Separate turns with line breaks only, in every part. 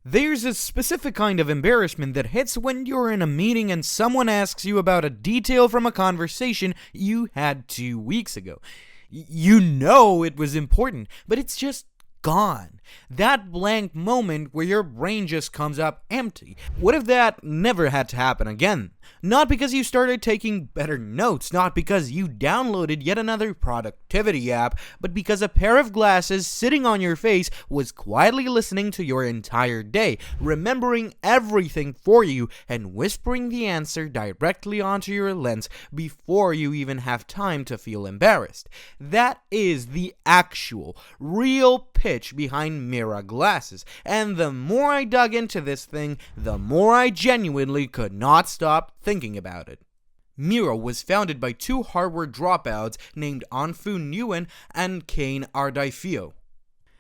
There's a specific kind of embarrassment that hits when you're in a meeting and someone asks you about a detail from a conversation you had 2 weeks ago. You know it was important, but it's just gone. That blank moment where your brain just comes up empty. What if that never had to happen again? Not because you started taking better notes, not because you downloaded yet another productivity app, but because a pair of glasses sitting on your face was quietly listening to your entire day, remembering everything for you and whispering the answer directly onto your lens before you even have time to feel embarrassed. That is the actual, real pitch behind MIRA glasses, and the more I dug into this thing, the more I genuinely could not stop thinking about it. MIRA was founded by two hardware dropouts named Anfu Nguyen and Kane Ardaifio.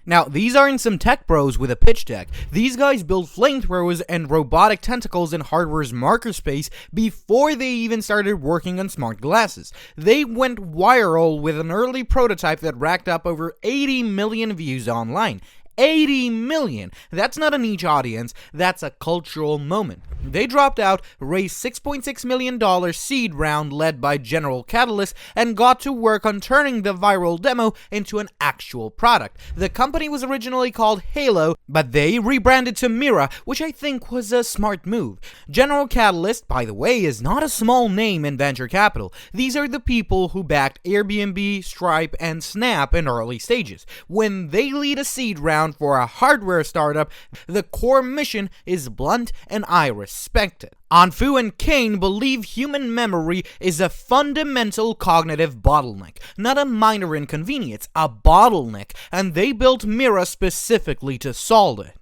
Now, these aren't some tech bros with a pitch deck. These guys build flamethrowers and robotic tentacles in hardware's marker space before they even started working on smart glasses. They went viral with an early prototype that racked up over 80 million views online. 80 million! That's not a niche audience, that's a cultural moment. They dropped out, raised $6.6 million seed round led by General Catalyst, and got to work on turning the viral demo into an actual product. The company was originally called Halo, but they rebranded to MIRA, which I think was a smart move. General Catalyst, by the way, is not a small name in venture capital. These are the people who backed Airbnb, Stripe, and Snap in early stages. When they lead a seed round for a hardware startup, the core mission is blunt, and I respect it. Anfu and Kane believe human memory is a fundamental cognitive bottleneck, not a minor inconvenience, a bottleneck, and they built MIRA specifically to solve it.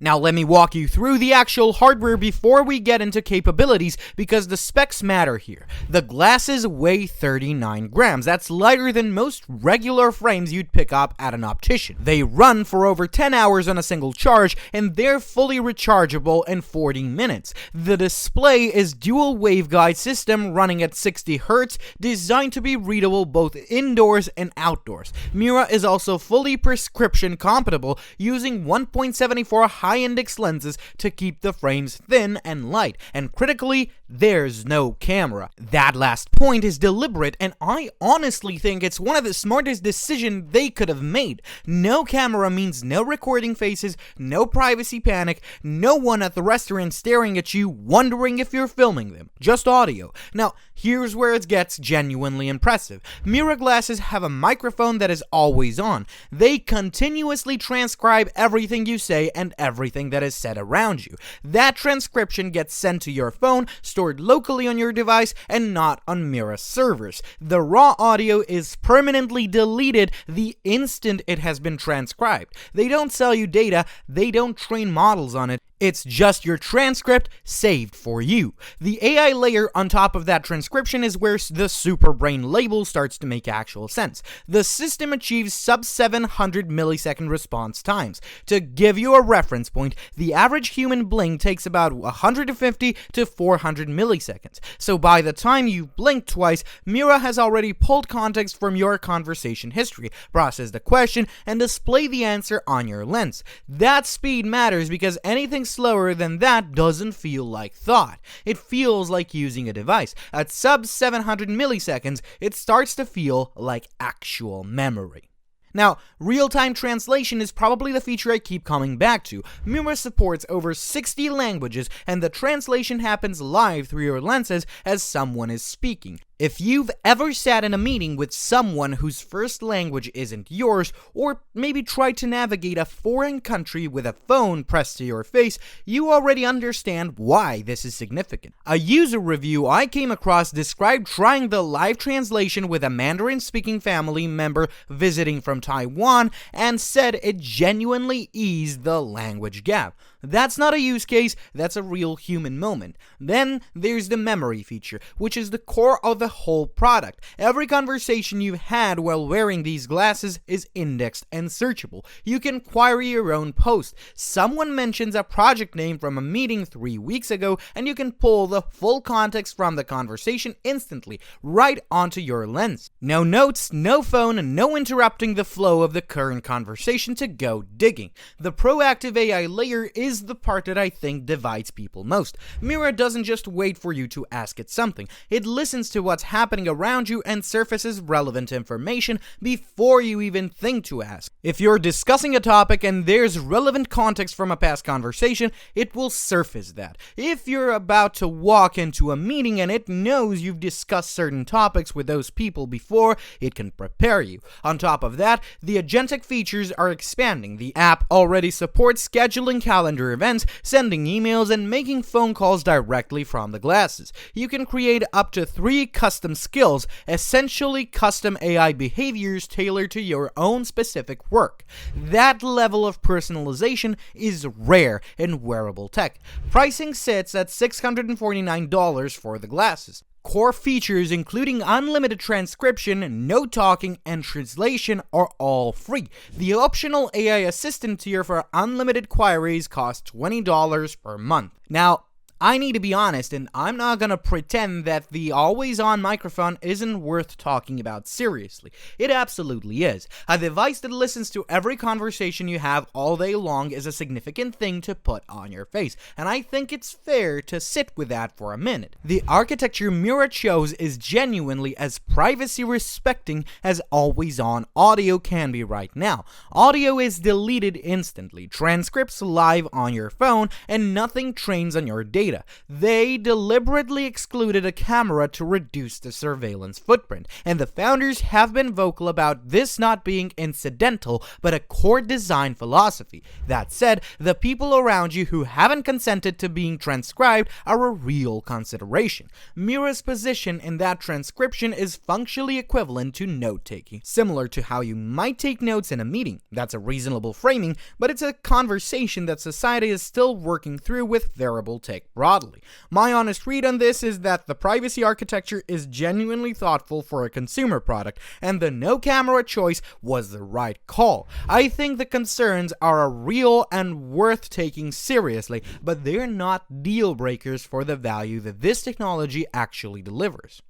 Now let me walk you through the actual hardware before we get into capabilities, because the specs matter here. The glasses weigh 39 grams. That's lighter than most regular frames you'd pick up at an optician. They run for over 10 hours on a single charge, and they're fully rechargeable in 40 minutes. The display is dual waveguide system running at 60 Hz, designed to be readable both indoors and outdoors. MIRA is also fully prescription compatible, using 1.74 high-index lenses to keep the frames thin and light, and critically, there's no camera. That last point is deliberate, and I honestly think it's one of the smartest decisions they could have made. No camera means no recording faces, no privacy panic, no one at the restaurant staring at you wondering if you're filming them. Just audio. Now, here's where it gets genuinely impressive. MIRA glasses have a microphone that is always on. They continuously transcribe everything you say and everything that is said around you. That transcription gets sent to your phone, stored locally on your device, and not on MIRA servers. The raw audio is permanently deleted the instant it has been transcribed. They don't sell you data, they don't train models on it. It's just your transcript saved for you. The AI layer on top of that transcription is where the superbrain label starts to make actual sense. The system achieves sub-700 millisecond response times. To give you a reference point, the average human blink takes about 150 to 400 milliseconds. So by the time you blink twice, MIRA has already pulled context from your conversation history, processed the question, and displayed the answer on your lens. That speed matters because anything slower than that doesn't feel like thought. It feels like using a device. At sub 700 milliseconds, it starts to feel like actual memory. Now, real-time translation is probably the feature I keep coming back to. MIRA supports over 60 languages, and the translation happens live through your lenses as someone is speaking. If you've ever sat in a meeting with someone whose first language isn't yours, or maybe tried to navigate a foreign country with a phone pressed to your face, you already understand why this is significant. A user review I came across described trying the live translation with a Mandarin-speaking family member visiting from Taiwan and said it genuinely eased the language gap. That's not a use case, that's a real human moment. Then there's the memory feature, which is the core of the whole product. Every conversation you've had while wearing these glasses is indexed and searchable. You can query your own post. Someone mentions a project name from a meeting 3 weeks ago, and you can pull the full context from the conversation instantly, right onto your lens. No notes, no phone, and no interrupting the flow of the current conversation to go digging. The proactive AI layer is the part that I think divides people most. MIRA doesn't just wait for you to ask it something. It listens to what's happening around you and surfaces relevant information before you even think to ask. If you're discussing a topic and there's relevant context from a past conversation, it will surface that. If you're about to walk into a meeting and it knows you've discussed certain topics with those people before, it can prepare you. On top of that, the agentic features are expanding. The app already supports scheduling calendar events, sending emails, and making phone calls directly from the glasses. You can create up to 3 custom skills, essentially custom AI behaviors tailored to your own specific work. That level of personalization is rare in wearable tech. Pricing sits at $649 for the glasses. Core features including unlimited transcription, no talking, and translation are all free. The optional AI assistant tier for unlimited queries costs $20 per month. Now, I need to be honest, and I'm not gonna pretend that the always-on microphone isn't worth talking about seriously. It absolutely is. A device that listens to every conversation you have all day long is a significant thing to put on your face, and I think it's fair to sit with that for a minute. The architecture MIRA chose is genuinely as privacy-respecting as always-on audio can be right now. Audio is deleted instantly, transcripts live on your phone, and nothing trains on your data. They deliberately excluded a camera to reduce the surveillance footprint, and the founders have been vocal about this not being incidental, but a core design philosophy. That said, the people around you who haven't consented to being transcribed are a real consideration. MIRA's position in that transcription is functionally equivalent to note-taking, similar to how you might take notes in a meeting. That's a reasonable framing, but it's a conversation that society is still working through with wearable tech broadly. My honest read on this is that the privacy architecture is genuinely thoughtful for a consumer product, and the no camera choice was the right call. I think the concerns are real and worth taking seriously, but they're not deal breakers for the value that this technology actually delivers.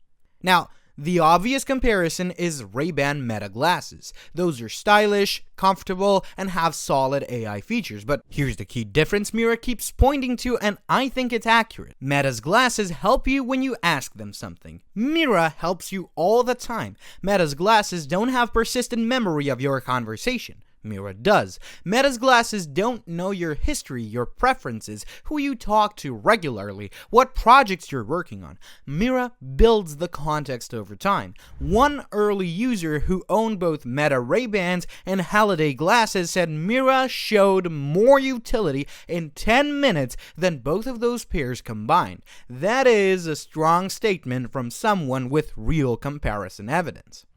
Now, the obvious comparison is Ray-Ban Meta glasses. Those are stylish, comfortable, and have solid AI features, but here's the key difference MIRA keeps pointing to, and I think it's accurate. Meta's glasses help you when you ask them something. MIRA helps you all the time. Meta's glasses don't have persistent memory of your conversation. MIRA does. Meta's glasses don't know your history, your preferences, who you talk to regularly, what projects you're working on. MIRA builds the context over time. One early user who owned both Meta Ray-Bans and Halliday glasses said MIRA showed more utility in 10 minutes than both of those pairs combined. That is a strong statement from someone with real comparison evidence.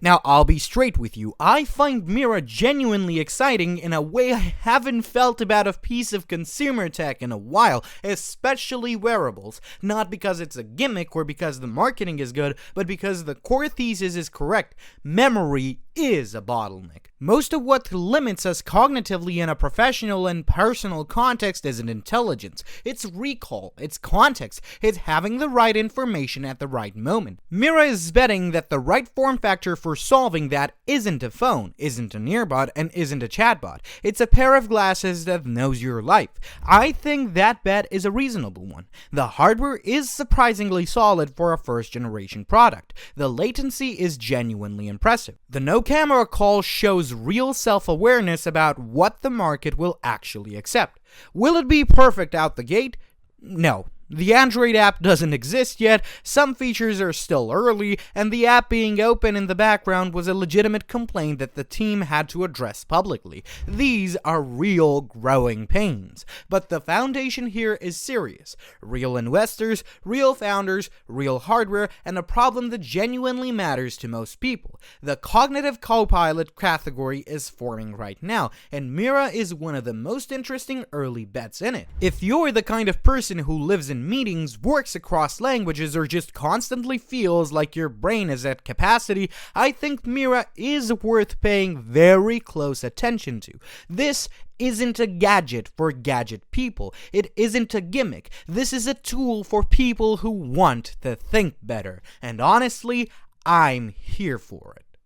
Now, I'll be straight with you, I find MIRA genuinely exciting in a way I haven't felt about a piece of consumer tech in a while, especially wearables. Not because it's a gimmick or because the marketing is good, but because the core thesis is correct. Memory is a bottleneck. Most of what limits us cognitively in a professional and personal context isn't intelligence. It's recall, it's context, it's having the right information at the right moment. MIRA is betting that the right form factor for solving that isn't a phone, isn't an earbud, and isn't a chatbot. It's a pair of glasses that knows your life. I think that bet is a reasonable one. The hardware is surprisingly solid for a first-generation product. The latency is genuinely impressive. The no-camera call shows real self-awareness about what the market will actually accept. Will it be perfect out the gate? No. The Android app doesn't exist yet, some features are still early, and the app being open in the background was a legitimate complaint that the team had to address publicly. These are real growing pains. But the foundation here is serious. Real investors, real founders, real hardware, and a problem that genuinely matters to most people. The cognitive co-pilot category is forming right now, and MIRA is one of the most interesting early bets in it. If you're the kind of person who lives in meetings, works across languages, or just constantly feels like your brain is at capacity, I think MIRA is worth paying very close attention to. This isn't a gadget for gadget people. It isn't a gimmick. This is a tool for people who want to think better. And honestly, I'm here for it.